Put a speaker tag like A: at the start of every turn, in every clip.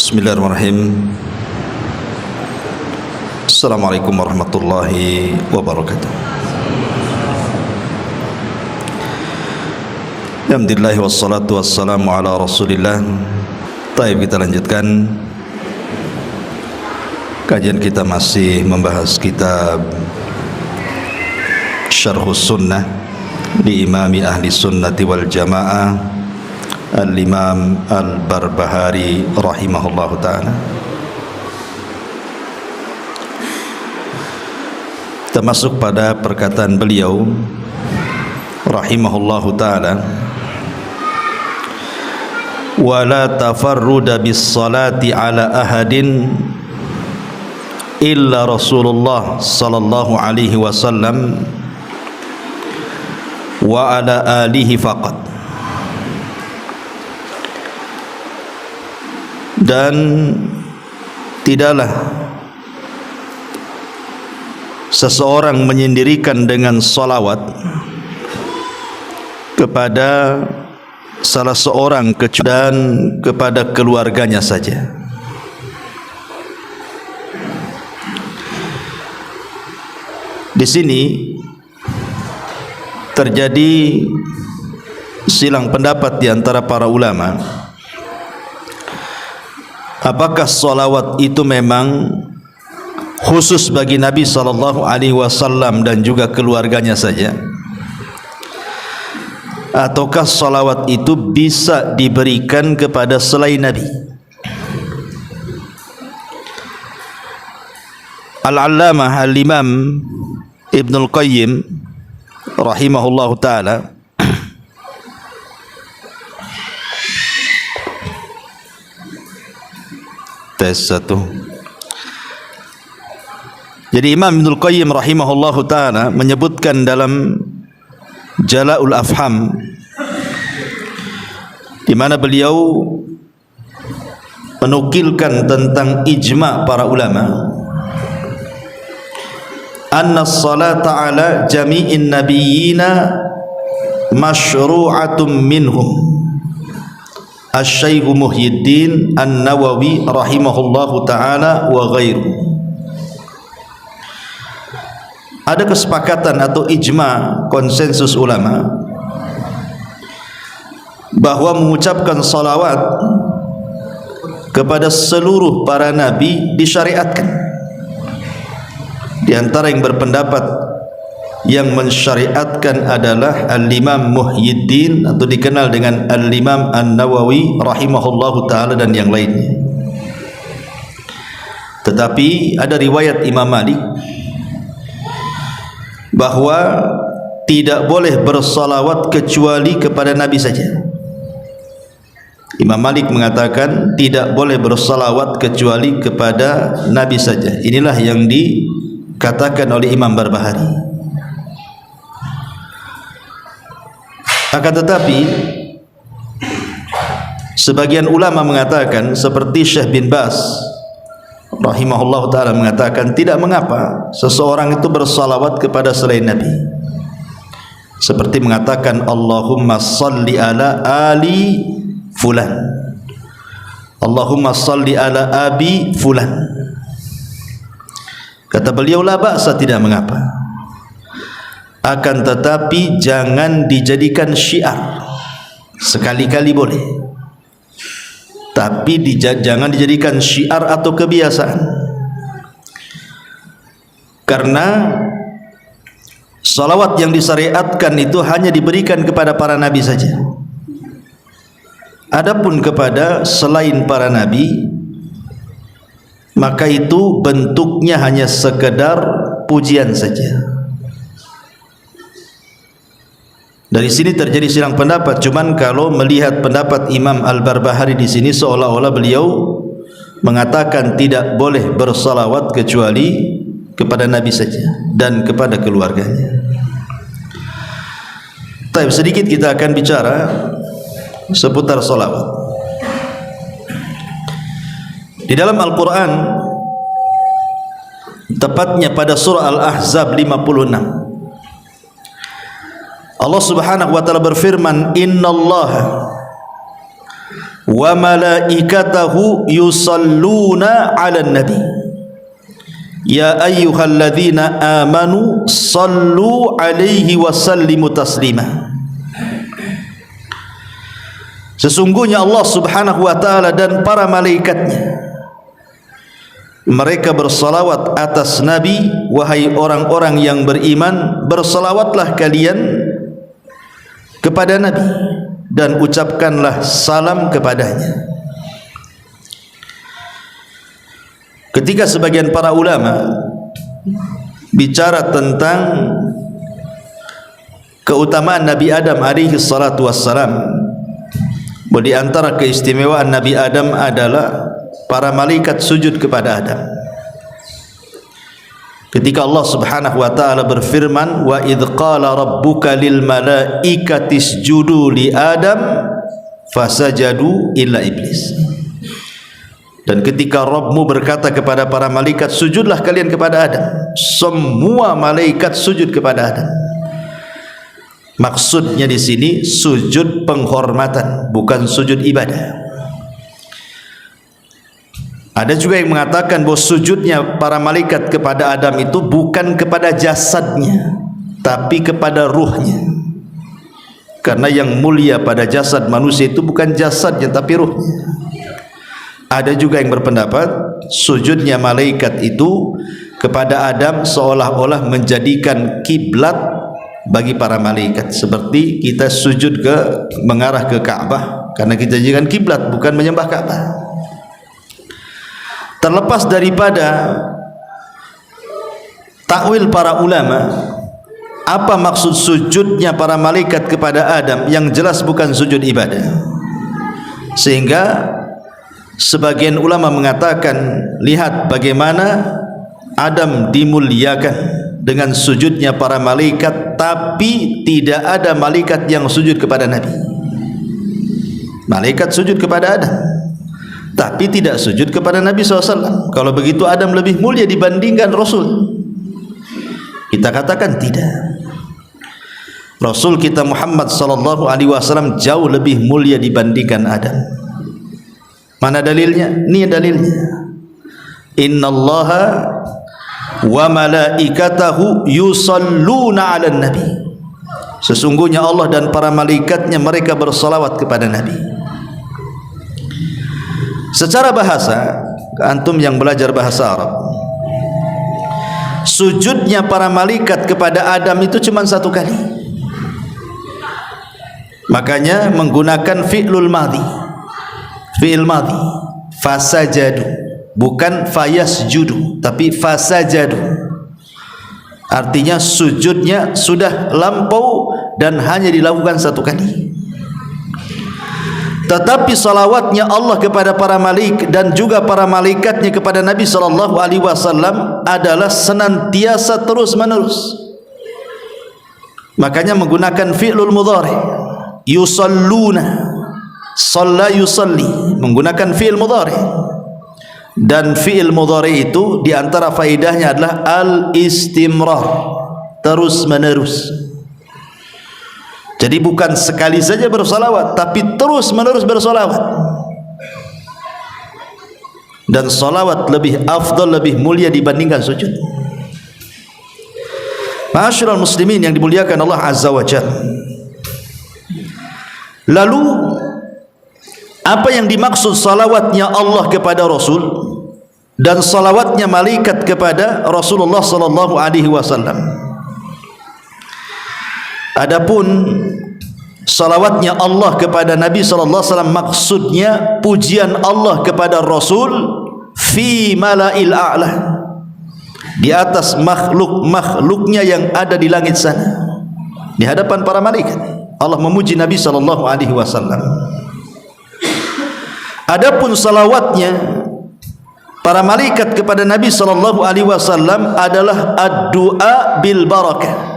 A: Bismillahirrahmanirrahim. Assalamualaikum warahmatullahi wabarakatuh. Alhamdulillah wassalatu wassalamu ala rasulillah. Baik, kita lanjutkan kajian kita, masih membahas kitab Syarhus Sunnah di Imami Ahli Sunnati wal Jamaah Al-Imam Al-Barbahari rahimahullahu ta'ala. Kita masuk pada perkataan beliau rahimahullahu ta'ala, wa la tafarruda bis salati ala ahadin illa Rasulullah sallallahu alaihi wasallam wa ala alihi faqat. Dan tidaklah seseorang menyendirikan dengan salawat kepada salah seorang dan kepada keluarganya saja. Di sini terjadi silang pendapat di antara para ulama. Apakah salawat itu memang khusus bagi Nabi sallallahu alaihi wasallam dan juga keluarganya saja, ataukah salawat itu bisa diberikan kepada selain Nabi? Al-Allamah Al-Imam Ibnul Qayyim rahimahullahu ta'ala tes satu. Jadi Imam Ibnul Qayyim rahimahullahu ta'ala menyebutkan dalam Jala'ul Afham, di mana beliau menukilkan tentang ijma' para ulama, anna salata ala jami'in nabiyyina masyru'atum minhum. Asy-Syaikh Muhyiddin An-Nawawi rahimahullahu ta'ala wa ghairu. Ada kesepakatan atau ijma', konsensus ulama, bahwa mengucapkan salawat kepada seluruh para nabi disyariatkan. Di antara yang berpendapat yang mensyariatkan adalah Al-Imam Muhyiddin, atau dikenal dengan Al-Imam An-Nawawi rahimahullahu ta'ala, dan yang lainnya. Tetapi ada riwayat Imam Malik bahwa tidak boleh bersalawat kecuali kepada Nabi saja. Imam Malik mengatakan tidak boleh bersalawat kecuali kepada Nabi saja. Inilah yang dikatakan oleh Imam Barbahari. Akan tetapi sebagian ulama mengatakan, seperti Syekh bin Baz rahimahullah ta'ala mengatakan, tidak mengapa seseorang itu bersalawat kepada selain Nabi, seperti mengatakan Allahumma salli ala ali fulan, Allahumma salli ala abi fulan. Kata beliau, la ba'sa, tidak mengapa. Akan tetapi jangan dijadikan syiar. Sekali-kali boleh, tapi jangan dijadikan syiar atau kebiasaan. Karena salawat yang disyariatkan itu hanya diberikan kepada para nabi saja. Adapun kepada selain para nabi, maka itu bentuknya hanya sekedar pujian saja. Dari sini terjadi silang pendapat. Cuman kalau melihat pendapat Imam Al-Barbahari di sini, seolah-olah beliau mengatakan tidak boleh bersalawat kecuali kepada Nabi saja dan kepada keluarganya. Tapi sedikit kita akan bicara seputar salawat. Di dalam Al-Quran, tepatnya pada surah Al-Ahzab 56, Allah Subhanahu wa taala berfirman, "Innallaha wa malaikatahu yusalluna 'alan nabi ya ayyuhalladzina amanu sallu 'alaihi wa sallimu taslima. Sesungguhnya Allah Subhanahu wa taala dan para malaikatnya mereka bersalawat atas Nabi. Wahai orang-orang yang beriman, bersalawatlah kalian kepada Nabi dan ucapkanlah salam kepadanya. Ketika sebagian para ulama bicara tentang keutamaan Nabi Adam alaihi salatu wassalam, di antara keistimewaan Nabi Adam adalah para malaikat sujud kepada Adam. Ketika Allah Subhanahu wa taala berfirman, wa idz qala rabbuka lil malaikati isjudu li Adam fasajadu illa iblis. Dan ketika Rabbmu berkata kepada para malaikat, sujudlah kalian kepada Adam, semua malaikat sujud kepada Adam. Maksudnya di sini sujud penghormatan, bukan sujud ibadah. Ada juga yang mengatakan bahwa sujudnya para malaikat kepada Adam itu bukan kepada jasadnya, tapi kepada ruhnya. Karena yang mulia pada jasad manusia itu bukan jasadnya, tapi ruhnya. Ada juga yang berpendapat sujudnya malaikat itu kepada Adam seolah-olah menjadikan kiblat bagi para malaikat, seperti kita sujud mengarah ke Ka'bah karena kita jadikan kiblat, bukan menyembah Ka'bah. Terlepas daripada takwil para ulama, apa maksud sujudnya para malaikat kepada Adam, yang jelas bukan sujud ibadah. Sehingga sebagian ulama mengatakan, lihat bagaimana Adam dimuliakan dengan sujudnya para malaikat, tapi tidak ada malaikat yang sujud kepada Nabi. Malaikat sujud kepada Adam, tapi tidak sujud kepada Nabi SAW. Kalau begitu Adam lebih mulia dibandingkan Rasul. Kita katakan tidak. Rasul kita Muhammad SAW jauh lebih mulia dibandingkan Adam. Mana dalilnya? Ini dalilnya. Innallaha wa malaikatahu yusalluna 'alan nabi. Sesungguhnya Allah dan para malaikatnya mereka bersalawat kepada Nabi. Secara bahasa, antum yang belajar bahasa Arab, sujudnya para malaikat kepada Adam itu cuma satu kali. Makanya menggunakan fi'lul madhi. Fi'il madhi, fasajadu, bukan fayasjudu, tapi fasajadu. Artinya sujudnya sudah lampau dan hanya dilakukan satu kali. Tetapi salawatnya Allah kepada para malaikat dan juga para malaikatnya kepada Nabi SAW adalah senantiasa terus menerus. Makanya menggunakan fi'lul mudhari, yusalluna, shalla yusalli, menggunakan fi'il mudhari. Dan fi'il mudhari itu diantara faedahnya adalah al-istimrar, terus menerus. Jadi bukan sekali saja bersalawat, tapi terus menerus bersalawat. Dan salawat lebih afdal, lebih mulia dibandingkan sujud. Ma'asyiral muslimin yang dimuliakan Allah Azza wa Jalla. Lalu apa yang dimaksud salawatnya Allah kepada Rasul dan salawatnya malaikat kepada Rasulullah sallallahu alaihi wasallam? Adapun salawatnya Allah kepada Nabi sallallahu alaihi wasallam, maksudnya pujian Allah kepada Rasul fi mala'il a'la, di atas makhluk-makhluknya yang ada di langit sana, di hadapan para malaikat. Allah memuji Nabi sallallahu alaihi wasallam. Adapun salawatnya para malaikat kepada Nabi sallallahu alaihi wasallam adalah ad-du'a bil barakah.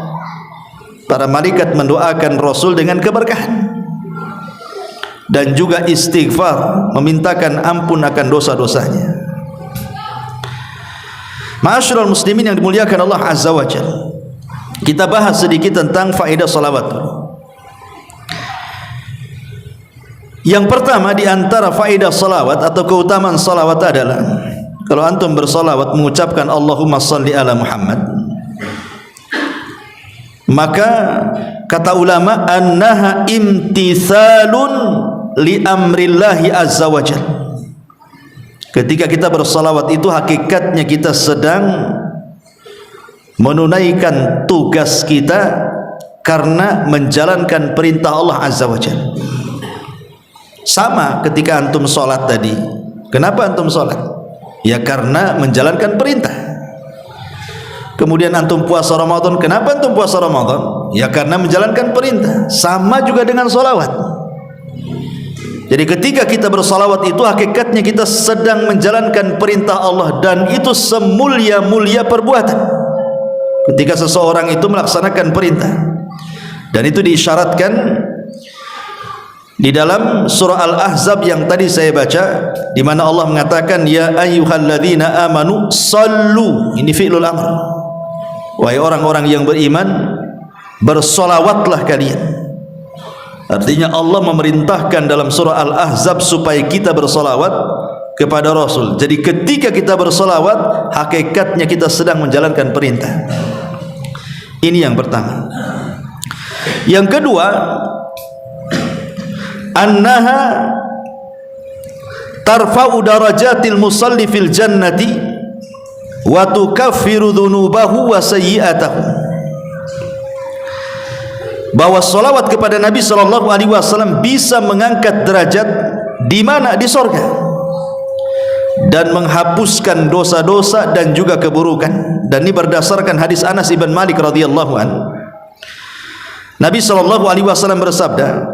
A: Para malaikat mendoakan Rasul dengan keberkahan dan juga istighfar, memintakan ampun akan dosa-dosanya. Ma'asyiral muslimin yang dimuliakan Allah Azza wa Jalla, kita bahas sedikit tentang faedah salawat. Yang pertama di antara faedah salawat atau keutamaan salawat adalah kalau antum bersalawat mengucapkan Allahumma salli ala Muhammad, maka kata ulama annaha imtithalun li amrillahi azza wajal. Ketika kita bersalawat itu hakikatnya kita sedang menunaikan tugas kita karena menjalankan perintah Allah azza wajal. Sama ketika antum sholat tadi. Kenapa antum sholat? Ya karena menjalankan perintah. Kemudian antum puasa Ramadan. Kenapa antum puasa Ramadan? Ya karena menjalankan perintah. Sama juga dengan sholawat. Jadi ketika kita bersalawat itu hakikatnya kita sedang menjalankan perintah Allah, dan itu semulia-mulia perbuatan ketika seseorang itu melaksanakan perintah. Dan itu diisyaratkan di dalam surah Al-Ahzab yang tadi saya baca, di mana Allah mengatakan ya ayyuhalladzina amanu sallu. Ini fi'lul amr. Wahai orang-orang yang beriman, bersolawatlah kalian. Artinya Allah memerintahkan dalam surah Al-Ahzab supaya kita bersolawat kepada Rasul. Jadi ketika kita bersolawat, hakikatnya kita sedang menjalankan perintah. Ini yang pertama. Yang kedua, annaha tarfa'u darajatil musalli fil jannati wa tukaffiru dhunubahu wa sayyi'atahu. Bahwa salawat kepada Nabi sallallahu alaihi wasallam bisa mengangkat derajat di mana? Di surga, dan menghapuskan dosa-dosa dan juga keburukan. Dan ini berdasarkan hadis Anas ibn Malik radhiyallahu anhu. Nabi sallallahu alaihi wasallam bersabda,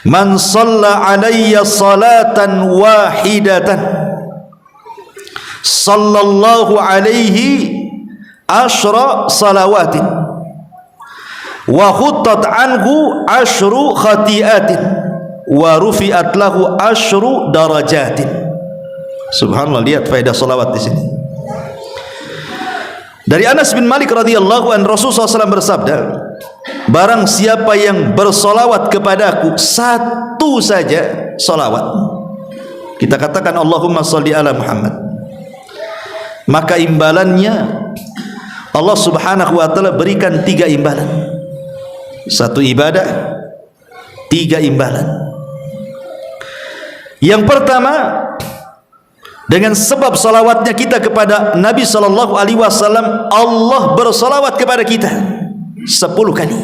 A: man shalla alayya salatan wahidatan sallallahu alaihi ashra salawatin wa khuttat anhu ashru khati'atin wa rufi'at lahu ashru darajatin. Subhanallah, lihat faedah salawat di sini. Dari Anas bin Malik radhiyallahu anhu, Rasulullah SAW bersabda, barang siapa yang bersolawat kepadaku satu saja solawat, kita katakan Allahumma salli ala Muhammad, maka imbalannya Allah subhanahu wa ta'ala berikan 3 imbalan. Satu ibadah, 3 imbalan. Yang pertama, dengan sebab salawatnya kita kepada Nabi sallallahu alaihi wasallam, Allah bersalawat kepada kita 10 kali.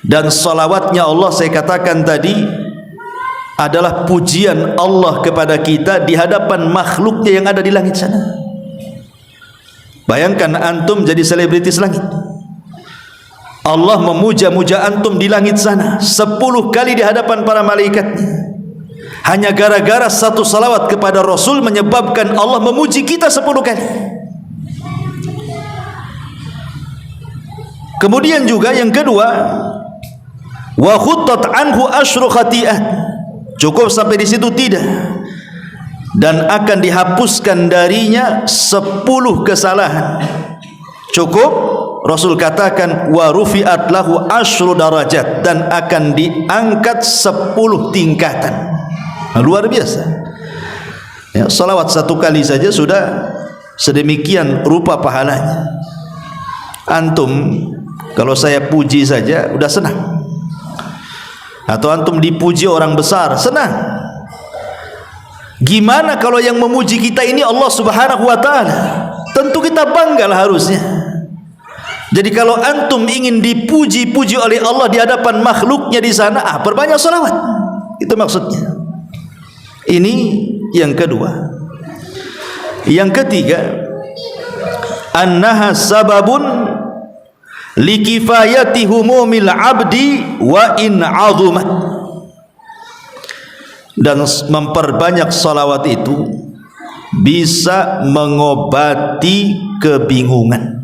A: Dan salawatnya Allah, saya katakan tadi, adalah pujian Allah kepada kita di hadapan makhluknya yang ada di langit sana. Bayangkan antum jadi selebritis langit, Allah memuja-muja antum di langit sana 10 kali di hadapan para malaikatnya. Hanya gara-gara satu salawat kepada Rasul menyebabkan Allah memuji kita 10 kali. Kemudian juga yang kedua, wa khuttat anhu asyru khati'at. Cukup sampai di situ? Tidak. Dan akan dihapuskan darinya 10 kesalahan. Cukup. Rasul katakan wa rufi'at lahu asyru darajat, dan akan diangkat 10 tingkatan. Nah, luar biasa. Ya, salawat 1 kali saja sudah sedemikian rupa pahalanya. Antum kalau saya puji saja udah senang, atau antum dipuji orang besar senang. Gimana kalau yang memuji kita ini Allah subhanahu wa ta'ala? Tentu kita banggalah harusnya. Jadi kalau antum ingin dipuji-puji oleh Allah di hadapan makhluknya di sana, perbanyak salawat. Itu maksudnya. Ini yang kedua. Yang ketiga, annaha sababun likifayati humumil abdi wa in azumat. Dan memperbanyak salawat itu bisa mengobati kebingungan.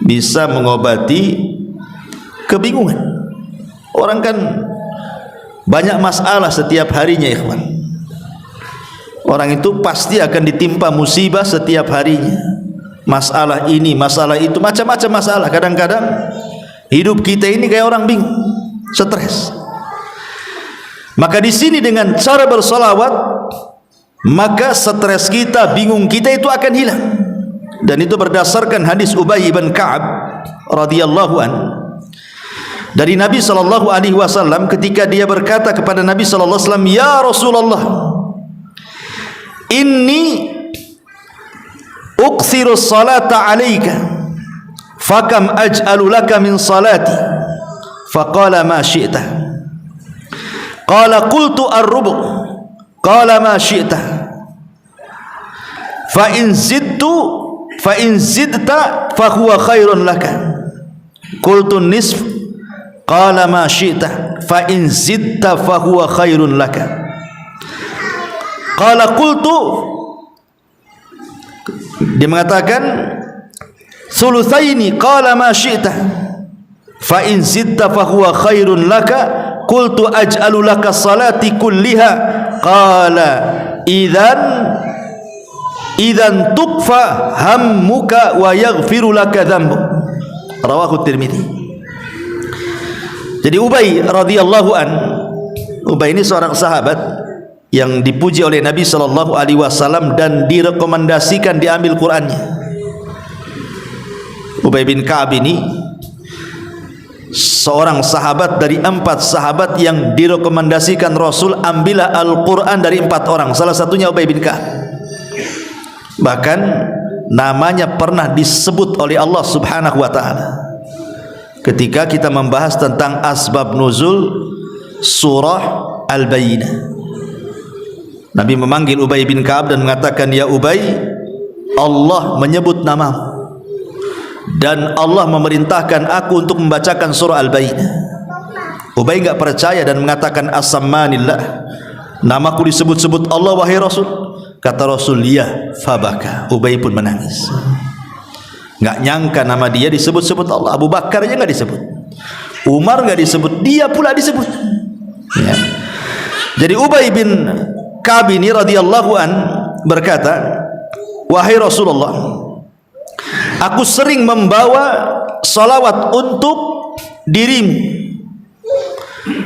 A: Bisa mengobati kebingungan. Orang kan banyak masalah setiap harinya, ikhwan. Orang itu pasti akan ditimpa musibah setiap harinya. Masalah ini, masalah itu, macam-macam masalah. Kadang-kadang hidup kita ini kayak orang bingung, stres. Maka di sini dengan cara bersolawat, maka stres kita, bingung kita itu akan hilang. Dan itu berdasarkan hadis Ubay bin Ka'ab radhiyallahu an dari Nabi sallallahu alaihi wasallam, ketika dia berkata kepada Nabi sallallahu alaihi wasallam, "Ya Rasulullah, inni uksiru salata alaika, fakam aj'alu laka min salati?" Faqala ma syi'ta. Qala qultu ar-rubu'. Qala ma syi'ta. Fa in zidta fa huwa khairun laka. Qultu nisf. Qala ma syi'ta. Fa in zidta fa huwa khairun laka. Qala qultu, dia mengatakan thulutsaini. Qala ma syi'ta. Fa in zidta fa huwa khairun laka. Qultu aj'alu laka salati kulliha. Qala idzan tukfa hammuka wa yaghfiru laka dzambuk. Rawahu Tirmidzi. Jadi Ubay radhiyallahu an, Ubay ini seorang sahabat yang dipuji oleh Nabi sallallahu alaihi wasallam dan direkomendasikan diambil Qur'annya. Ubay bin Ka'ab ini seorang sahabat dari 4 sahabat yang direkomendasikan Rasul, ambillah Al-Quran dari 4 orang. Salah satunya Ubay bin Ka'ab. Bahkan namanya pernah disebut oleh Allah subhanahu wa ta'ala ketika kita membahas tentang asbab nuzul surah Al-Bayyinah. Nabi memanggil Ubay bin Ka'ab dan mengatakan, "Ya Ubay, Allah menyebut namamu dan Allah memerintahkan aku untuk membacakan surah Al-Bayyinah." Ubay enggak percaya dan mengatakan, "As-sammanillah, namaku disebut-sebut Allah wahai Rasul." Kata Rasul, "Ya." Fabaka. Ubay pun menangis. Enggak nyangka nama dia disebut-sebut Allah. Abu Bakar aja enggak disebut, Umar enggak disebut, dia pula disebut, ya. Jadi Ubay bin Ka'ab ini radhiyallahu an berkata, "Wahai Rasulullah, aku sering membawa salawat untuk dirimu.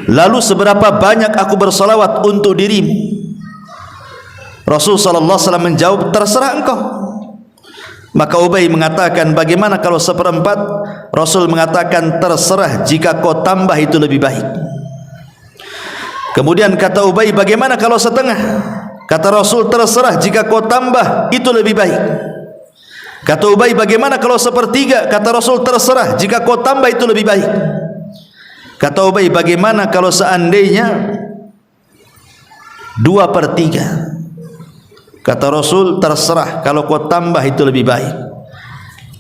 A: Lalu seberapa banyak aku bersalawat untuk dirimu?" Rasul sallallahu alaihi wasallam menjawab, "Terserah engkau." Maka Ubay mengatakan, "Bagaimana kalau 1/4?" Rasul mengatakan, "Terserah, jika kau tambah itu lebih baik." Kemudian kata Ubay, "Bagaimana kalau 1/2?" Kata Rasul, "Terserah, jika kau tambah itu lebih baik." Kata Ubay, "Bagaimana kalau 1/3?" Kata Rasul, "Terserah, jika kau tambah itu lebih baik." Kata Ubay, "Bagaimana kalau seandainya 2/3?" Kata Rasul, "Terserah, kalau kau tambah itu lebih baik."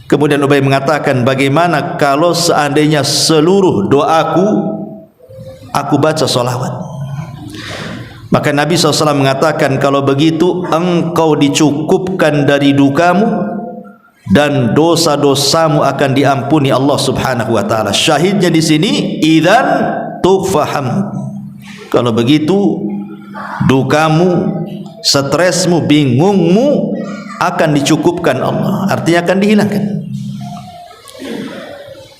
A: Kemudian Ubay mengatakan, "Bagaimana kalau seandainya seluruh doaku aku baca salawat?" Maka Nabi SAW mengatakan, "Kalau begitu engkau dicukupkan dari dukamu dan dosa-dosamu akan diampuni Allah Subhanahu wa taala." Syahidnya di sini, idzan tufaham. Kalau begitu dukamu, stresmu, bingungmu akan dicukupkan Allah, artinya akan dihilangkan.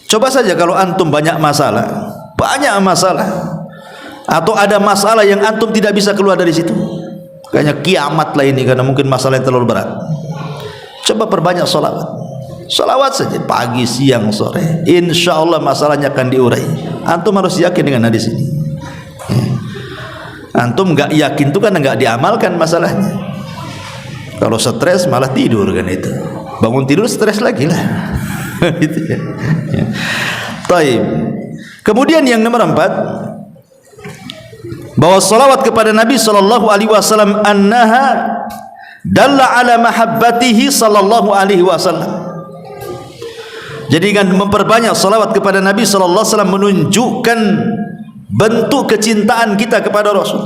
A: Coba saja kalau antum banyak masalah, atau ada masalah yang antum tidak bisa keluar dari situ, kayaknya kiamat lah ini karena mungkin masalah yang terlalu berat. Coba perbanyak salawat saja pagi, siang, sore, insya Allah masalahnya akan diurai. Antum harus yakin dengan hadis ini. Antum nggak yakin itu karena nggak diamalkan masalahnya. Kalau stres malah tidur kan itu, bangun tidur stres lagi lah. Gitu ya. Taib. Kemudian yang nomor 4, bahwa salawat kepada Nabi sallallahu alaihi wasallam annaha dalla ala mahabbatihi sallallahu alaihi wasallam. Jadi dengan memperbanyak salawat kepada Nabi sallallahu alaihi wasallam menunjukkan bentuk kecintaan kita kepada Rasul.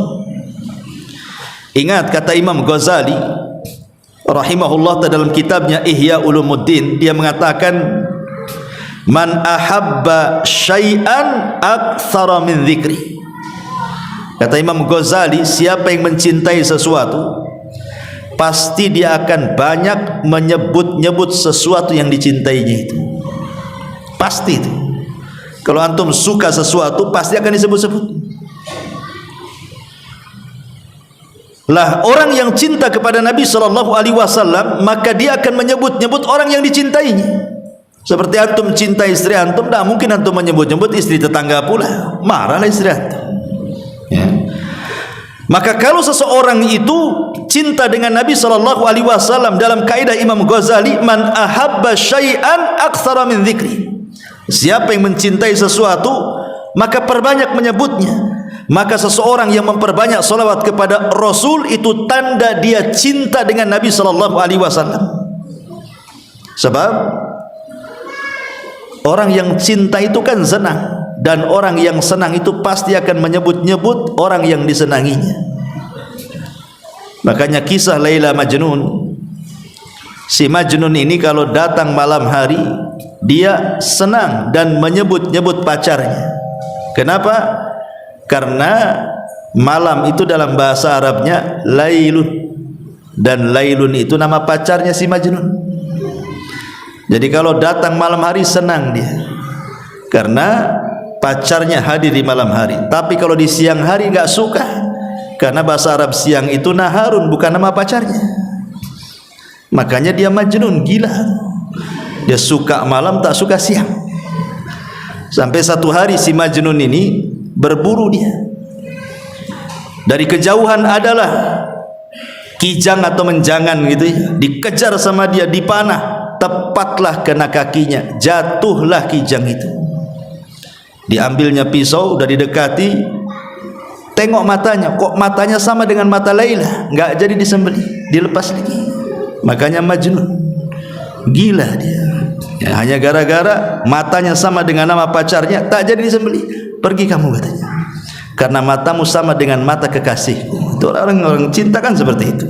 A: Ingat kata Imam Ghazali rahimahullah dalam kitabnya Ihya Ulumuddin, dia mengatakan, "Man ahabba syai'an aktsara min dzikri." Kata Imam Ghazali, siapa yang mencintai sesuatu, pasti dia akan banyak menyebut-nyebut sesuatu yang dicintainya itu. Pasti itu. Kalau antum suka sesuatu, pasti akan disebut-sebut. Lah orang yang cinta kepada Nabi sallallahu alaihi wasallam, maka dia akan menyebut-nyebut orang yang dicintainya. Seperti antum cintai istri antum, tak mungkin antum menyebut-nyebut istri tetangga pula, marahlah istri antum. Ya. Maka kalau seseorang itu cinta dengan Nabi sallallahu alaihi wasallam, dalam kaidah Imam Ghazali, man ahabba syai'an aktsara min dzikri. Siapa yang mencintai sesuatu, maka perbanyak menyebutnya. Maka seseorang yang memperbanyak salawat kepada Rasul, itu tanda dia cinta dengan Nabi sallallahu alaihi wasallam. Sebab orang yang cinta itu kan senang, dan orang yang senang itu pasti akan menyebut-nyebut orang yang disenanginya. Makanya kisah Laila Majnun, si Majnun ini kalau datang malam hari, dia senang dan menyebut-nyebut pacarnya. Kenapa? Karena malam itu dalam bahasa Arabnya Lailun, dan Lailun itu nama pacarnya si Majnun. Jadi kalau datang malam hari senang dia, karena pacarnya hadir di malam hari. Tapi kalau di siang hari enggak suka, karena bahasa Arab siang itu naharun, bukan nama pacarnya. Makanya dia Majnun, gila. Dia suka malam, tak suka siang. Sampai satu hari si Majnun ini berburu dia. Dari kejauhan adalah kijang atau menjangan gitu ya, dikejar sama dia, dipanah, tepatlah kena kakinya, jatuhlah kijang itu. Diambilnya pisau, udah didekati, tengok matanya, kok matanya sama dengan mata Laila, enggak jadi disembelih, dilepas lagi. Makanya Majnun, gila dia ya, hanya gara-gara matanya sama dengan nama pacarnya, tak jadi disembelih. Pergi kamu, katanya, karena matamu sama dengan mata kekasihku. Itu orang cinta kan seperti itu.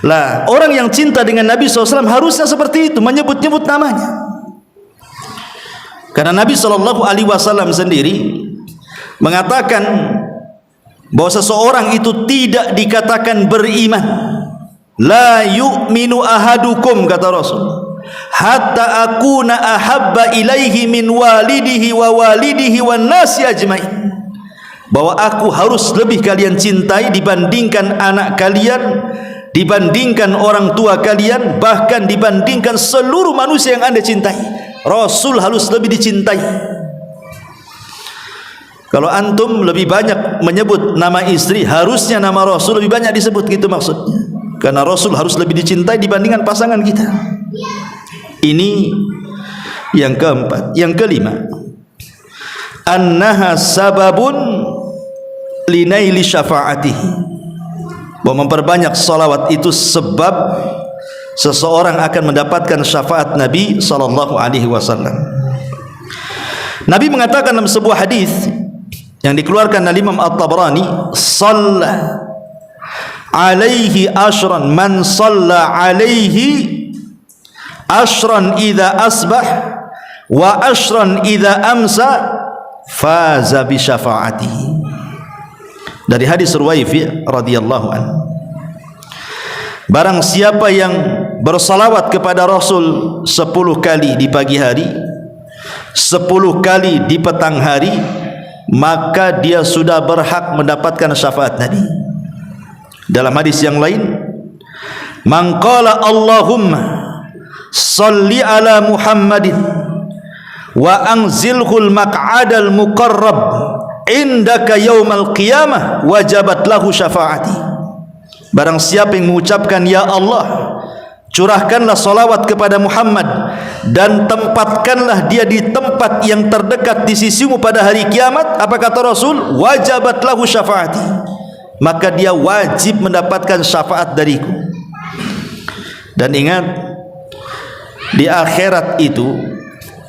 A: Lah orang yang cinta dengan Nabi SAW harusnya seperti itu, menyebut-nyebut namanya. Karena Nabi SAW sendiri mengatakan bahwa seseorang itu tidak dikatakan beriman. La yu'minu ahadukum, kata Rasul, hatta akuna ahabba ilaihi min walidihi wa walidihi wan nasi ajmain. Bahwa aku harus lebih kalian cintai dibandingkan anak kalian, dibandingkan orang tua kalian, bahkan dibandingkan seluruh manusia yang Anda cintai. Rasul harus lebih dicintai. Kalau antum lebih banyak menyebut nama istri, harusnya nama Rasul lebih banyak disebut, gitu maksudnya. Karena Rasul harus lebih dicintai dibandingkan pasangan kita. Ini yang keempat. Yang kelima, annaha sababun linaili syafaatihi, bahwa memperbanyak salawat itu sebab seseorang akan mendapatkan syafaat Nabi sallallahu alaihi wasallam. Nabi mengatakan dalam sebuah hadis yang dikeluarkan oleh Imam At-Tabrani, "Shalla alaihi ashran man shalla alaihi ashran idza asbah wa ashran idza amsa faza bi syafaatihi." Dari hadis Ruwaifi radhiyallahu anhu, barang siapa yang bersalawat kepada Rasul 10 kali di pagi hari, 10 kali di petang hari, maka dia sudah berhak mendapatkan syafaat Nabi. Dalam hadis yang lain, man qala Allahumma salli ala Muhammadin wa anzilhul maq'adal muqarrab indaka yaumal qiyamah wajabat lahu syafaati. Barang siapa yang mengucapkan, ya Allah, curahkanlah salawat kepada Muhammad dan tempatkanlah dia di tempat yang terdekat di sisimu pada hari kiamat, apa kata Rasul? Wajabat lahu syafaati, maka dia wajib mendapatkan syafaat dariku. Dan ingat, di akhirat itu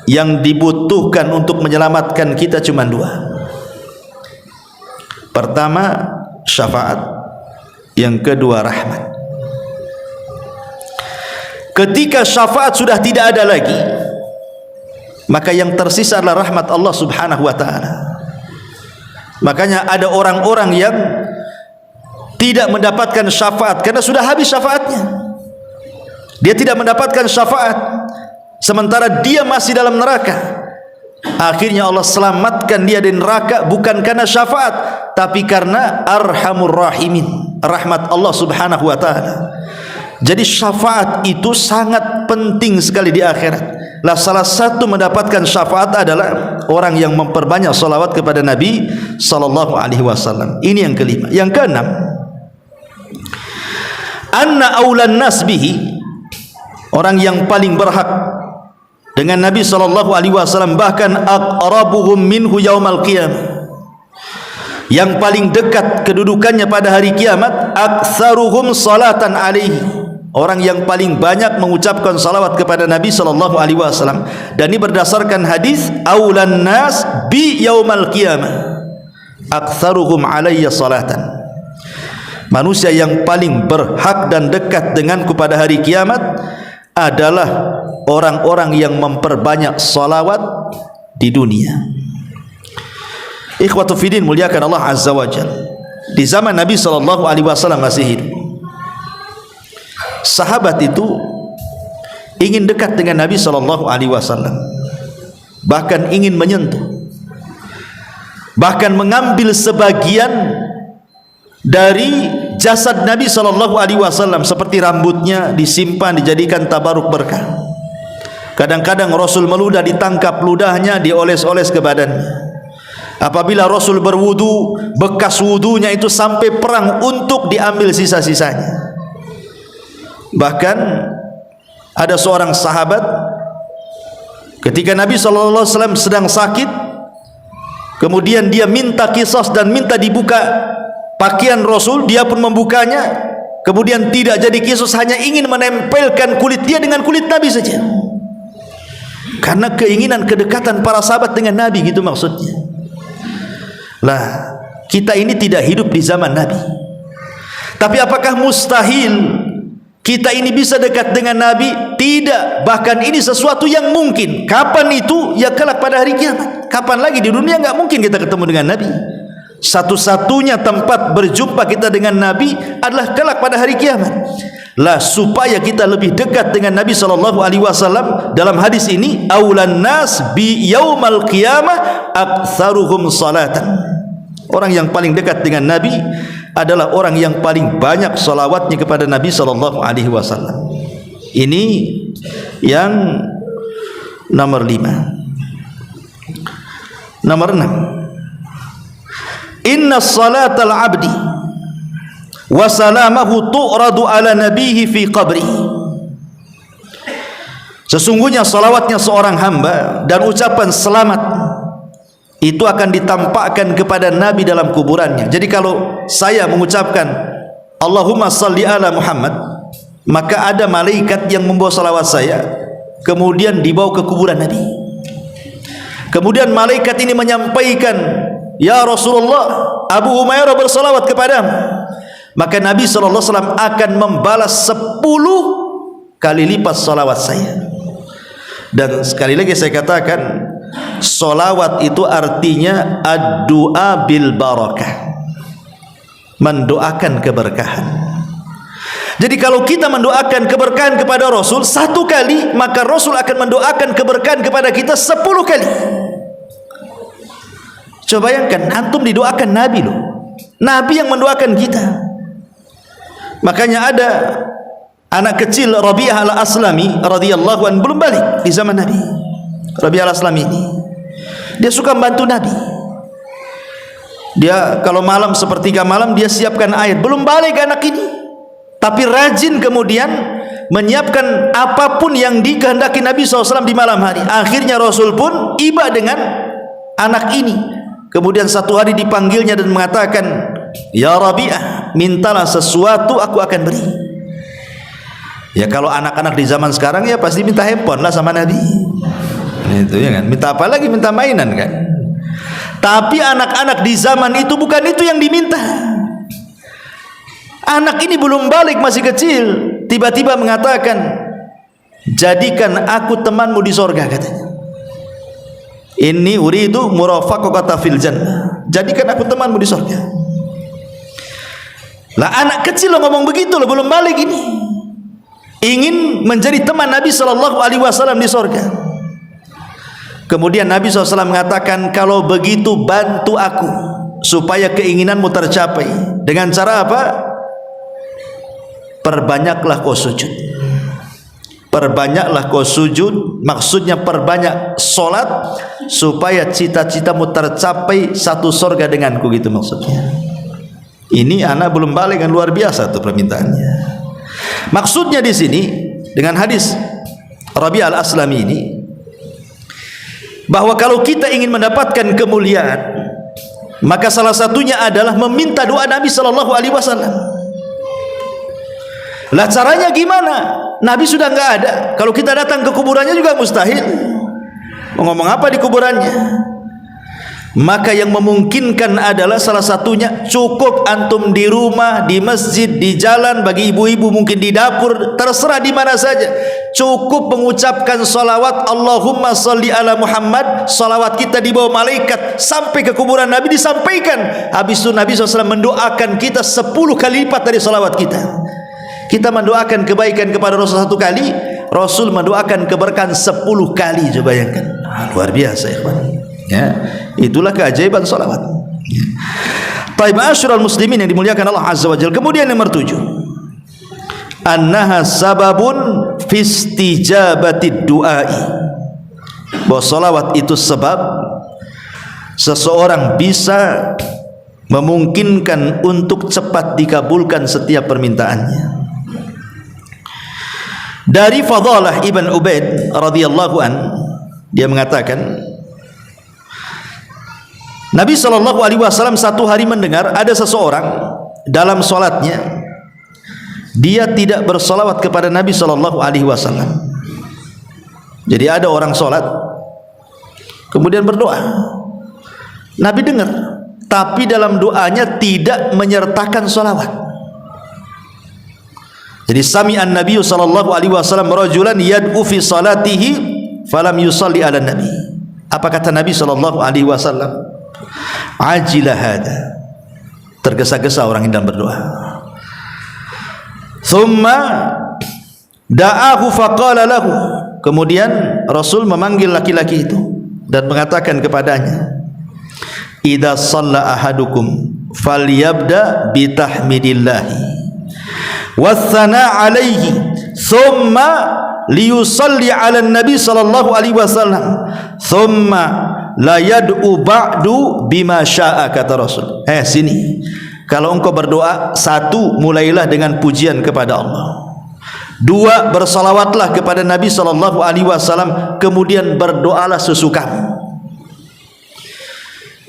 A: yang dibutuhkan untuk menyelamatkan kita cuma 2. Pertama syafaat, yang kedua rahmat. Ketika syafaat sudah tidak ada lagi, maka yang tersisa adalah rahmat Allah subhanahu wa ta'ala. Makanya ada orang-orang yang tidak mendapatkan syafaat karena sudah habis syafaatnya. Dia tidak mendapatkan syafaat sementara dia masih dalam neraka. Akhirnya Allah selamatkan dia dari neraka bukan karena syafaat, tapi karena Arhamur Rahimin, rahmat Allah Subhanahu wa taala. Jadi syafaat itu sangat penting sekali di akhirat. Lah salah satu mendapatkan syafaat adalah orang yang memperbanyak salawat kepada Nabi sallallahu alaihi wasallam. Ini yang kelima. Yang keenam, anna aulan nas bihi, orang yang paling berhak dengan Nabi sallallahu alaihi wasallam, bahkan aqrabuhum minhu yaumal qiyamah, yang paling dekat kedudukannya pada hari kiamat, aktsaruhum salatan alaihi, orang yang paling banyak mengucapkan salawat kepada Nabi sallallahu alaihi wasallam. Dan ini berdasarkan hadis aulan nas bi yaumal qiyamah aktsaruhum alayya salatan. Manusia yang paling berhak dan dekat denganku pada hari kiamat adalah orang-orang yang memperbanyak salawat di dunia. Ikhwatu fiddin, muliakan Allah azza wa jalla. Di zaman Nabi sallallahu alaihi wasallam masih hidup, sahabat itu ingin dekat dengan Nabi sallallahu alaihi wasallam, bahkan ingin menyentuh, bahkan mengambil sebagian dari jasad Nabi sallallahu alaihi wasallam, seperti rambutnya disimpan dijadikan tabaruk berkah. Kadang-kadang Rasul meludah, ditangkap ludahnya, dioles-oles ke badannya. Apabila Rasul berwudu, bekas wudunya itu sampai perang untuk diambil sisa-sisanya. Bahkan ada seorang sahabat ketika Nabi SAW sedang sakit, kemudian dia minta qisas dan minta dibuka pakaian Rasul, dia pun membukanya, kemudian tidak jadi qisas, hanya ingin menempelkan kulit dia dengan kulit Nabi saja, karena keinginan kedekatan para sahabat dengan Nabi, gitu maksudnya. Lah, kita ini tidak hidup di zaman Nabi, tapi apakah mustahil kita ini bisa dekat dengan Nabi? Tidak, bahkan ini sesuatu yang mungkin. Kapan itu? Ya kelak pada hari kiamat. Kapan lagi? Di dunia enggak mungkin kita ketemu dengan Nabi. Satu-satunya tempat berjumpa kita dengan Nabi adalah kelak pada hari kiamat. Lah, supaya kita lebih dekat dengan Nabi sallallahu alaihi wasallam, dalam hadis ini aulan nas bi yaumal qiyamah aktsaruhum salatan. Orang yang paling dekat dengan Nabi adalah orang yang paling banyak salawatnya kepada Nabi sallallahu alaihi wasallam. Ini yang nomor 5. Nomor 6, inna salatal abdi wa salamahu tu'radu ala nabihi fi qabri. Sesungguhnya salawatnya seorang hamba dan ucapan selamat itu akan ditampakkan kepada Nabi dalam kuburannya. Jadi kalau saya mengucapkan Allahumma salli ala Muhammad, maka ada malaikat yang membawa salawat saya, kemudian dibawa ke kuburan Nabi. Kemudian malaikat ini menyampaikan, ya Rasulullah, Abu Humairah bersalawat kepadamu. Maka Nabi SAW akan membalas 10 kali lipat salawat saya. Dan sekali lagi saya katakan, salawat itu artinya ad-du'a bil barakah, mendoakan keberkahan. Jadi kalau kita mendoakan keberkahan kepada Rasul 1 kali, maka Rasul akan mendoakan keberkahan kepada kita 10 kali. Coba bayangkan, antum didoakan Nabi loh, Nabi yang mendoakan kita. Makanya ada anak kecil Rabi'ah al-Aslami radhiyallahu anhu, belum balik di zaman Nabi. Rabi'ah al-Aslami ini, dia suka membantu Nabi. Dia kalau malam, sepertiga malam, dia siapkan air. Belum balik anak ini, tapi rajin kemudian menyiapkan apapun yang dikehendaki Nabi SAW di malam hari. Akhirnya Rasul pun iba dengan anak ini. Kemudian satu hari dipanggilnya dan mengatakan, ya Rabi'ah, mintalah sesuatu, aku akan beri. Ya kalau anak-anak di zaman sekarang ya pasti minta handphone lah sama Nabi. Itu ya kan, minta apa lagi? Minta mainan kan. Tapi anak-anak di zaman itu bukan itu yang diminta. Anak ini belum balik, masih kecil, tiba-tiba mengatakan, jadikan aku temanmu di sorga, katanya. Inni uridu murafaqata fil jannah, jadikan aku temanmu di sorga. Lah anak kecil lo ngomong begitu lo, belum balik ini, ingin menjadi teman Nabi SAW di sorga. Kemudian Nabi SAW mengatakan, kalau begitu bantu aku supaya keinginanmu tercapai. Dengan cara apa? Perbanyaklah kau sujud. Perbanyaklah kau sujud, maksudnya perbanyak solat supaya cita-citamu tercapai satu surga denganku, gitu maksudnya. Ini anak belum balik kan, luar biasa tuh permintaannya. Maksudnya di sini dengan hadis Rabi' al-Aslami ini, bahwa kalau kita ingin mendapatkan kemuliaan, maka salah satunya adalah meminta doa Nabi sallallahu alaihi wasallam. Lah caranya gimana? Nabi sudah enggak ada. Kalau kita datang ke kuburannya juga mustahil. Mau ngomong apa di kuburannya? Maka yang memungkinkan adalah salah satunya cukup antum di rumah, di masjid, di jalan, bagi ibu-ibu mungkin di dapur, terserah di mana saja. Cukup mengucapkan salawat Allahumma salli ala Muhammad. Salawat kita dibawa malaikat sampai ke kuburan Nabi, disampaikan. Habis itu Nabi SAW mendoakan kita 10 kali lipat dari salawat kita. Kita mendoakan kebaikan kepada Rasul 1 kali, Rasul mendoakan keberkahan 10 kali. Coba bayangkan, luar biasa ya, ya. Itulah keajaiban salawat. Taib ma'asyiral muslimin yang dimuliakan Allah Azza wa Jalla. Kemudian nomor 7, annaha sababun fi istijabatid du'ai. Bahwa salawat itu sebab seseorang bisa memungkinkan untuk cepat dikabulkan setiap permintaannya. Dari Fadalah Ibn Ubaid radhiyallahu an, dia mengatakan, Nabi SAW satu hari mendengar ada seseorang dalam solatnya dia tidak bersolawat kepada Nabi SAW. Jadi ada orang solat kemudian berdoa, Nabi dengar, tapi dalam doanya tidak menyertakan solawat. Jadi sami'an Nabi SAW rajulan yad'u fi salatihi falam yusalli ala Nabi. Apa kata Nabi SAW? Ajilah hada, tergesa-gesa orang yang berdoa. Thumma da'ahu faqala lahu, kemudian Rasul memanggil laki-laki itu dan mengatakan kepadanya, idza shalla ahadukum falyabda bitahmidillahi wathana alaihi thumma liyusalli ala nabi sallallahu alaihi wasallam thumma la yad'u ba'du bima sya'a, kata Rasul. Sini, kalau engkau berdoa, 1, mulailah dengan pujian kepada Allah. 2, bersalawatlah kepada Nabi sallallahu alaihi wasallam, kemudian berdoalah sesukamu.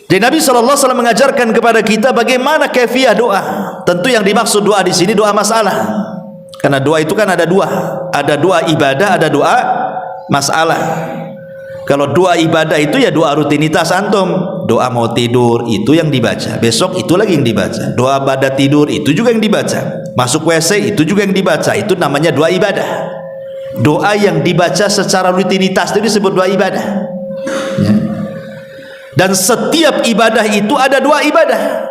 A: Jadi Nabi sallallahu alaihi wasallam mengajarkan kepada kita bagaimana kaifiah doa. Tentu yang dimaksud doa di sini doa masalah. Karena doa itu kan ada dua. Ada doa ibadah, ada doa masalah. Kalau doa ibadah itu ya doa rutinitas antum. Doa mau tidur itu yang dibaca, besok itu lagi yang dibaca. Doa pada tidur itu juga yang dibaca. Masuk WC itu juga yang dibaca. Itu namanya doa ibadah. Doa yang dibaca secara rutinitas itu disebut doa ibadah, ya. Dan setiap ibadah itu ada doa ibadah.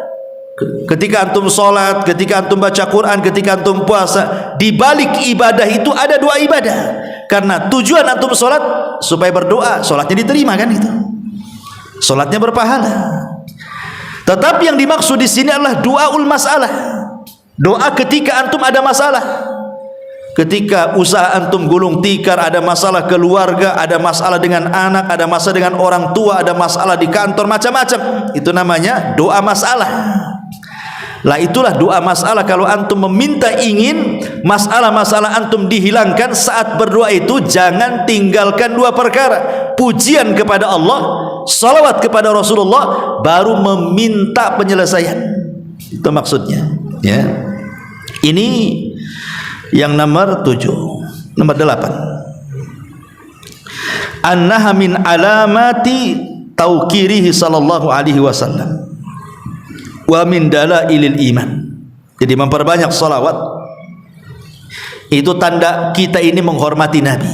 A: Ketika antum sholat, ketika antum baca Quran, ketika antum puasa, di balik ibadah itu ada doa ibadah. Karena tujuan antum sholat supaya berdoa, sholatnya diterima kan itu. Sholatnya berpahala. Tetapi yang dimaksud di sini adalah doaul masalah. Doa ketika antum ada masalah. Ketika usaha antum gulung tikar, ada masalah keluarga, ada masalah dengan anak, ada masalah dengan orang tua, ada masalah di kantor, macam-macam. Itu namanya doa masalah. Lah itulah doa masalah. Kalau antum meminta ingin masalah-masalah antum dihilangkan saat berdoa itu, jangan tinggalkan 2 perkara: pujian kepada Allah, salawat kepada Rasulullah, baru meminta penyelesaian. Itu maksudnya, ya. Ini yang nomor 7. Nomor 8, annaha min alamati tauqirihi sallallahu alaihi wasallam wa min dalailil iman. Jadi memperbanyak salawat itu tanda kita ini menghormati Nabi,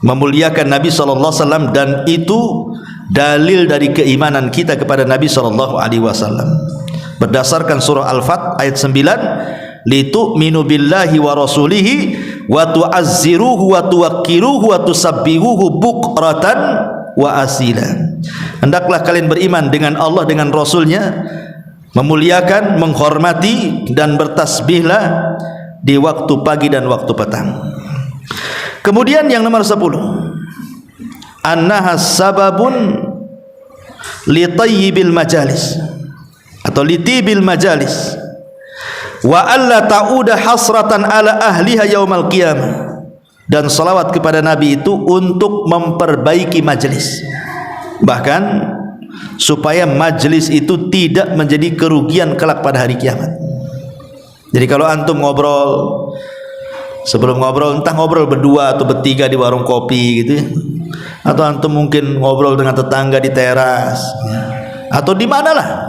A: memuliakan Nabi sallallahu alaihi wasallam, dan itu dalil dari keimanan kita kepada Nabi sallallahu alaihi wasallam. Berdasarkan surah Al-Fat ayat 9, litu'minu billahi wa rasulihi wa tu'azziruhu wa tuwaqqiruhu wa tusabbihuhu bukratan wa asila. Hendaklah kalian beriman dengan Allah, dengan Rasulnya, memuliakan, menghormati dan bertasbihlah di waktu pagi dan waktu petang. Kemudian yang nomor 10, annaha sababun li tayyibil majalis atau li tibil majalis wa alla ta'uda hasratan ala ahliha yaumal qiyamah. Dan salawat kepada Nabi itu untuk memperbaiki majlis, bahkan supaya majlis itu tidak menjadi kerugian kelak pada hari kiamat. Jadi kalau antum ngobrol, sebelum ngobrol, entah ngobrol berdua atau bertiga di warung kopi gitu ya, atau antum mungkin ngobrol dengan tetangga di teras atau di manalah,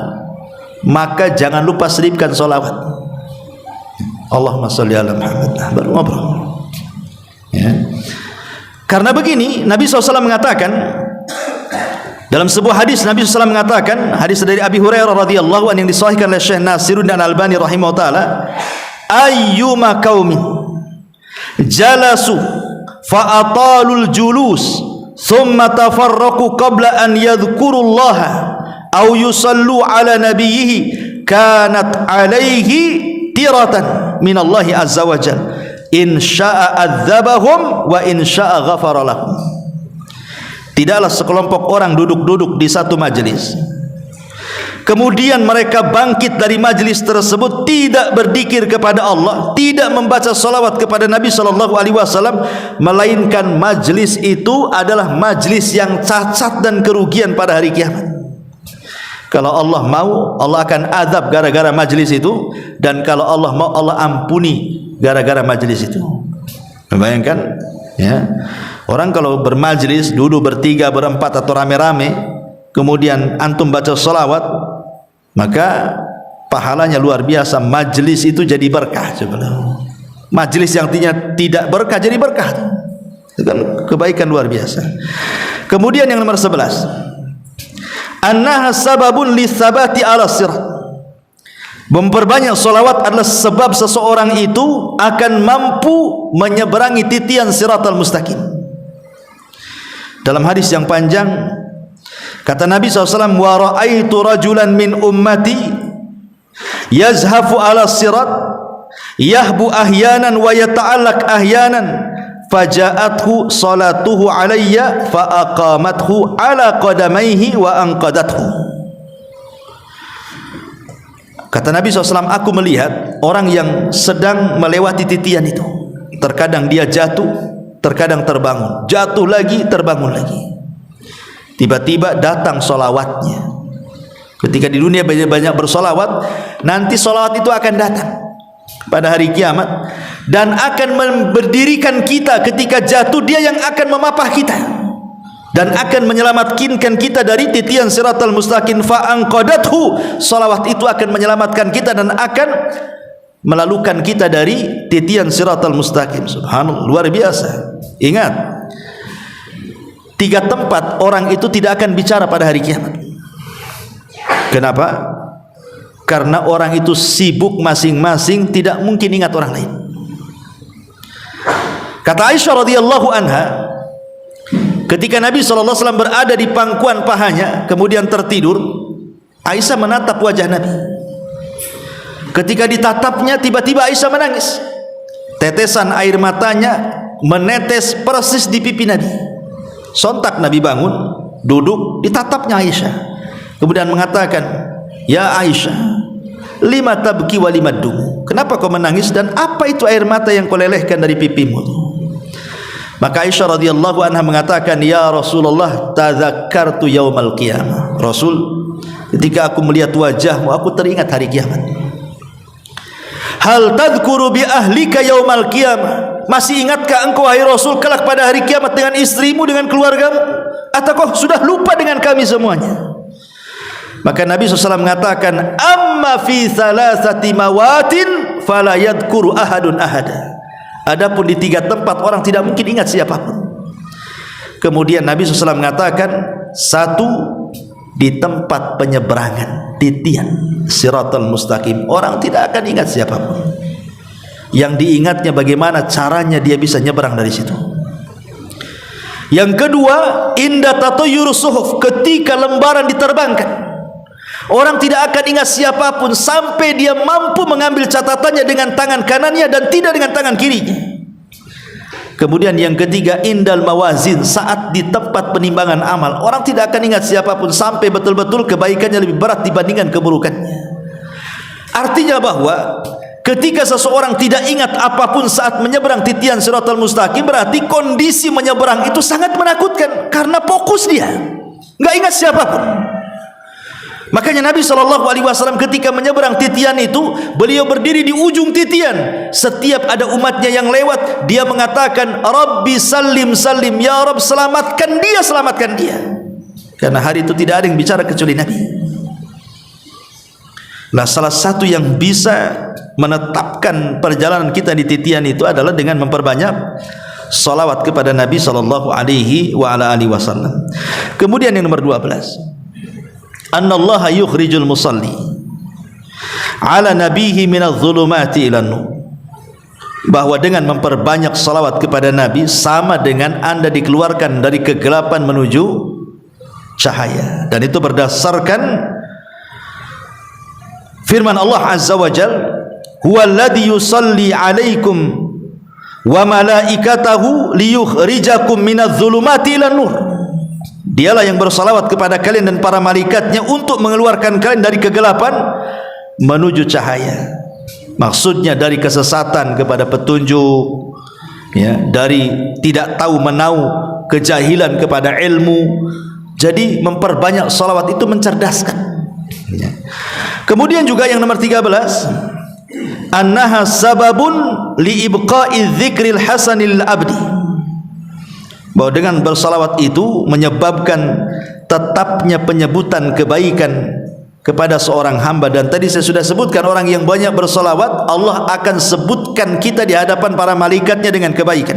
A: maka jangan lupa selipkan salawat. Allahumma sholli ala Muhammad, baru ngobrol ya. Karena begini, Nabi SAW mengatakan dalam sebuah hadis, Nabi SAW mengatakan, hadis dari Abi Hurairah radhiyallahu anhu yang disahihkan oleh Syekh Nasiruddin Al-Albani rahimahullah taala, ayyuma qaumin jalasu fa atalul julus thumma tafarraqu qabla an yadhkurullaha aw yusallu ala nabiyhi kanat alaihi tiratan minallahi azza wa jalla in syaa adzabahum wa in syaa ghafara lahum. Tidaklah sekelompok orang duduk-duduk di satu majelis, kemudian mereka bangkit dari majelis tersebut tidak berzikir kepada Allah, tidak membaca salawat kepada Nabi SAW, melainkan majelis itu adalah majelis yang cacat dan kerugian pada hari kiamat. Kalau Allah mau, Allah akan azab gara-gara majelis itu, dan kalau Allah mau, Allah ampuni gara-gara majelis itu. Bayangkan ya, orang kalau bermajelis duduk bertiga, berempat atau rame-rame, kemudian antum baca salawat, maka pahalanya luar biasa. Majelis itu jadi berkah. Majelis yang tidak berkah jadi berkah, itu kan kebaikan luar biasa. Kemudian yang nomor 11, annaha sababun lisabati ala sirat. Memperbanyak salawat adalah sebab seseorang itu akan mampu menyeberangi titian siratal mustaqim. Dalam hadis yang panjang kata Nabi SAW, wa ra'aitu rajulan min ummati yazhafu ala sirat yahbu ahyanan wa yata'allaq ahyanan faja'athu salatuhu alayya fa aqamathu ala qadamaihi wa anqadathu. Kata Nabi SAW, aku melihat orang yang sedang melewati titian itu. Terkadang dia jatuh, terkadang terbangun, jatuh lagi, terbangun lagi. Tiba-tiba datang solawatnya. Ketika di dunia banyak-banyak bersolawat, nanti solawat itu akan datang pada hari kiamat dan akan berdirikan kita. Ketika jatuh, dia yang akan memapah kita dan akan menyelamatkan kita dari titian siratal mustaqim. Fa anqadathu, salawat itu akan menyelamatkan kita dan akan melalukan kita dari titian siratal mustaqim. Subhanallah, luar biasa. Ingat, 3 tempat orang itu tidak akan bicara pada hari kiamat. Kenapa? Karena orang itu sibuk masing-masing, tidak mungkin ingat orang lain. Kata Aisyah radhiyallahu anha, ketika Nabi SAW berada di pangkuan pahanya kemudian tertidur, Aisyah menatap wajah Nabi. Ketika ditatapnya, tiba-tiba Aisyah menangis. Tetesan air matanya menetes persis di pipi Nabi. Sontak Nabi bangun, duduk, ditatapnya Aisyah, kemudian mengatakan, ya Aisyah, lima tabki wa lima dumu, kenapa kau menangis dan apa itu air mata yang kau lelehkan dari pipimu? Maka Aisyah radhiyallahu anha mengatakan, ya Rasulullah, tadzakkartu yaumal qiyamah. Rasul, ketika aku melihat wajahmu, aku teringat hari kiamat. Hal tadhkuru bi ahlika yaumal qiyamah? Masih ingatkah engkau wahai Rasul kelak pada hari kiamat dengan istrimu, dengan keluargamu? Atau kau sudah lupa dengan kami semuanya? Maka Nabi SAW mengatakan, amma fi thalathati mawatin fala yadhkuru ahadun ahada. Adapun di 3 tempat orang tidak mungkin ingat siapapun. Kemudian Nabi SAW mengatakan, 1 di tempat penyeberangan titian siratal mustaqim, orang tidak akan ingat siapapun. Yang diingatnya bagaimana caranya dia bisa nyeberang dari situ. Yang kedua, inda tatayur suhuf, ketika lembaran diterbangkan. Orang tidak akan ingat siapapun sampai dia mampu mengambil catatannya dengan tangan kanannya dan tidak dengan tangan kirinya. Kemudian yang ketiga, indal mawazin, saat di tempat penimbangan amal, orang tidak akan ingat siapapun sampai betul-betul kebaikannya lebih berat dibandingkan keburukannya. Artinya bahwa ketika seseorang tidak ingat apapun saat menyeberang titian Shiratal Mustaqim, berarti kondisi menyeberang itu sangat menakutkan karena fokus dia, nggak ingat siapapun. Makanya Nabi SAW ketika menyeberang titian itu, beliau berdiri di ujung titian. Setiap ada umatnya yang lewat, dia mengatakan, Rabbi salim salim, ya Rabb selamatkan dia, selamatkan dia. Karena hari itu tidak ada yang bicara kecuali Nabi. Nah, salah satu yang bisa menetapkan perjalanan kita di titian itu adalah dengan memperbanyak salawat kepada Nabi SAW. Kemudian yang nomor 12, annallaha yukhrijul musalli ala nabihi minadh dhulumati ilan nur, bahwa dengan memperbanyak salawat kepada Nabi sama dengan Anda dikeluarkan dari kegelapan menuju cahaya. Dan itu berdasarkan firman Allah Azza wa Jalla, huwallazi yusalli alaikum wa malaikatahu liyukhrijakum minadh dhulumati ilan nur. Dialah yang bersalawat kepada kalian dan para malaikatnya untuk mengeluarkan kalian dari kegelapan menuju cahaya. Maksudnya dari kesesatan kepada petunjuk, ya, dari tidak tahu menau, kejahilan kepada ilmu. Jadi memperbanyak salawat itu mencerdaskan, ya. Kemudian juga yang nomor 13, annaha sababun li ibqa'i dzikril hasanil abdi, bahwa dengan bersalawat itu menyebabkan tetapnya penyebutan kebaikan kepada seorang hamba. Dan tadi saya sudah sebutkan, orang yang banyak bersalawat, Allah akan sebutkan kita di hadapan para malaikatnya dengan kebaikan.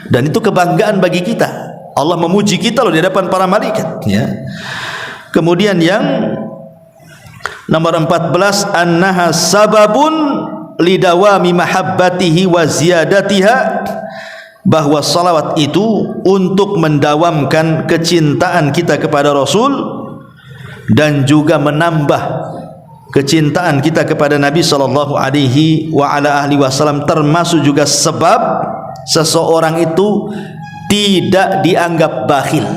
A: Dan itu kebanggaan bagi kita, Allah memuji kita loh di hadapan para malaikat, ya. Kemudian yang nomor 14, annaha sababun lidawami mahabbatihi wa ziyadatiha, bahwa salawat itu untuk mendawamkan kecintaan kita kepada Rasul dan juga menambah kecintaan kita kepada Nabi SAW, termasuk juga sebab seseorang itu tidak dianggap bakhil.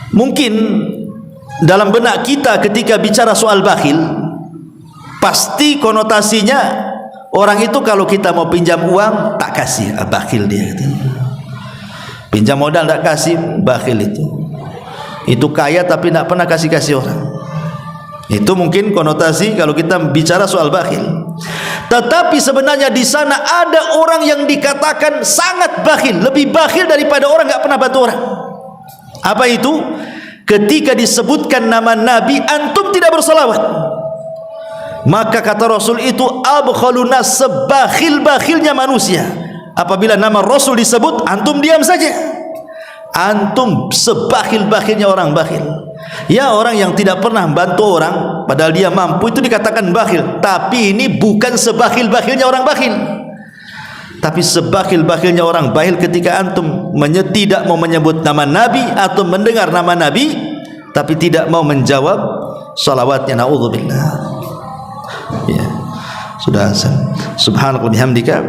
A: Mungkin dalam benak kita ketika bicara soal bakhil, pasti konotasinya orang itu kalau kita mau pinjam uang tak kasih, bakhil dia gitu. Pinjam modal tak kasih, bakhil itu. Itu kaya tapi tak pernah kasih orang. Itu mungkin konotasi kalau kita bicara soal bakhil. Tetapi sebenarnya di sana ada orang yang dikatakan sangat bakhil, lebih bakhil daripada orang enggak pernah bantu orang. Apa itu? Ketika disebutkan nama Nabi, antum tidak bersalawat. Maka kata Rasul itu abkhaluna, sebakhil-bakhilnya manusia. Apabila nama Rasul disebut, antum diam saja. Antum sebakhil-bakhilnya orang bakhil. Ya, orang yang tidak pernah bantu orang padahal dia mampu itu dikatakan bakhil. Tapi ini bukan sebakhil-bakhilnya orang bakhil, tapi sebakhil-bakhilnya orang bakhil ketika antum tidak mau menyebut nama Nabi atau mendengar nama Nabi tapi tidak mau menjawab salawatnya. Na'udzubillah. Ya, sudah azan. Subhanallah bihamdika,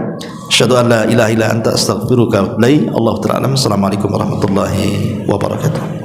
A: asyhadu an la ilaha illa anta, astaghfiruka wa atubu ilaik. Allahu ta'ala. Assalamualaikum warahmatullahi wabarakatuh.